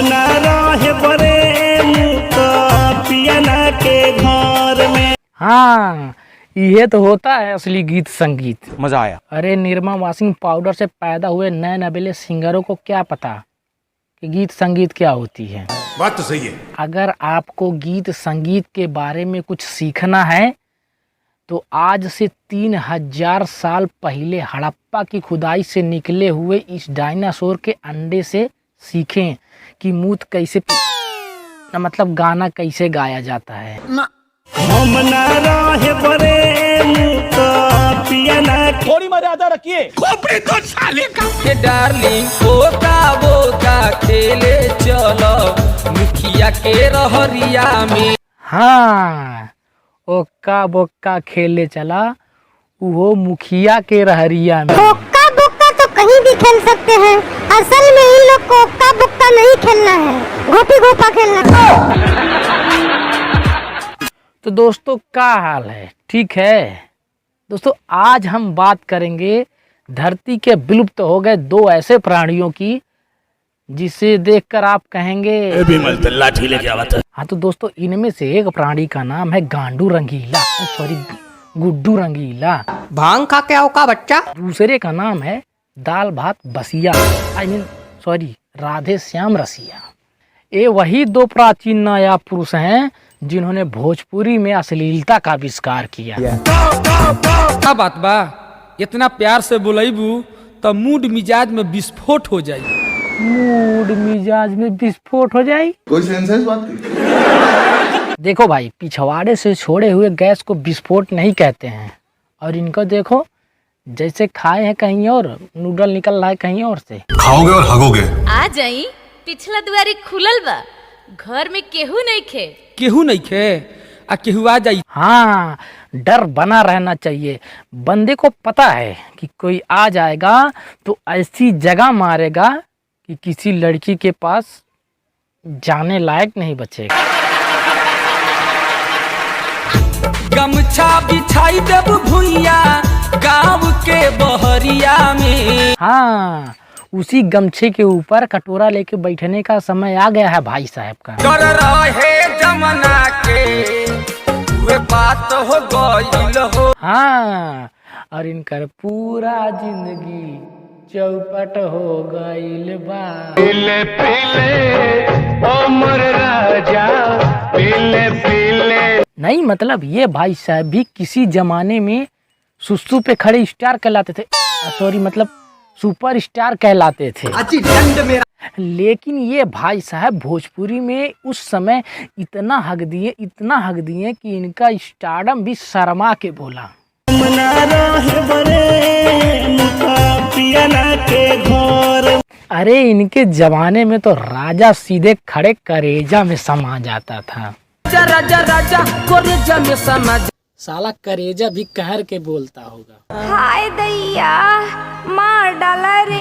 ना रहे बरे पियाना के घर में। हाँ, ये तो होता है असली गीत संगीत। मजा आया। अरे निरमा वॉशिंग पाउडर से पैदा हुए नए नवेले सिंगरों को क्या पता कि गीत संगीत क्या होती है। बात तो सही है। अगर आपको गीत संगीत के बारे में कुछ सीखना है तो आज से 3000 साल पहले हड़प्पा की खुदाई से निकले हुए इस डायनासोर के अंडे से सीखें कि मूत कैसे मतलब गाना कैसे गाया जाता है। हम ना रहे बरे पियाना थोड़ी मर्यादा रखिए। खोपड़ी तो साले का। के डार्लिंग बोका बोका खेले चलो मुखिया के रहरिया में। हाँ, ओक्का बोक्का खेले चला वो मुखिया के रहरिया में। ओक्का बोक्का तो कहीं भी खेल सकते हैं, असल में इन लोग को ओक्का बोक्का नहीं खेलना है, गोपी गोपा खेलना है। तो दोस्तों क्या हाल है, ठीक है दोस्तों। आज हम बात करेंगे धरती के विलुप्त हो गए 2 ऐसे प्राणियों की जिसे देखकर आप कहेंगे लाठी लेके आवा था। हाँ, तो दोस्तों इनमें से एक प्राणी का नाम है गांडू रंगीला, सॉरी गुड्डू रंगीला। भांग खा के आओ का बच्चा। दूसरे का नाम है दाल भात बसिया, सॉरी राधे श्याम रसिया। ये वही 2 प्राचीन नायाब पुरुष हैं जिन्होंने भोजपुरी में अश्लीलता का आविष्कार किया। क्या बात बा, इतना प्यार से बोलेबू तो मूड मिजाज में विस्फोट हो जाई। मूड मिजाज में विस्फोट हो जाए। कोई सेंस है इस बात की? देखो भाई, पिछवाड़े से छोड़े हुए गैस को विस्फोट नहीं कहते हैं। और इनको देखो, जैसे खाए हैं कहीं और, नूडल निकल रहा है कहीं और से। खाओगे और हगोगे। आ जाई, पिछला दुआरी खुलल बा, घर में केहू नहीं खे। केहू नहीं खे आ केहू आ जाई। हाँ, डर बना रहना चाहिए। बंदे को पता है कि कोई आ जाएगा तो ऐसी जगह मारेगा कि किसी लड़की के पास जाने लायक नहीं बचेगा। गमछा बिछाई देब भुइया गाँव के बहरिया में। हाँ, उसी गमछे के ऊपर कटोरा लेके बैठने का समय आ गया है भाई साहब का। डर रहे जमना के वे बात हो गईल हो। हाँ, और इनकर पूरा जिंदगी चौपट हो गईल बा। पीले पीले ओ मोर राजा पीले पीले। नहीं, मतलब ये भाई साहब भी किसी जमाने में सुसु पे खड़े स्टार कहलाते थे, सॉरी मतलब सुपर स्टार कहलाते थे। लेकिन ये भाई साहब भोजपुरी में उस समय इतना हक दिए कि इनका स्टारडम भी शर्मा के बोला। हम ना रहे बरे पियाना के घर। अरे इनके जमाने में तो राजा सीधे खड़े करेजा में समा जाता था। राजा राजा करेजा में समा। साला करेजा भी कहर के बोलता होगा। हाय दैया, मार डाला रे।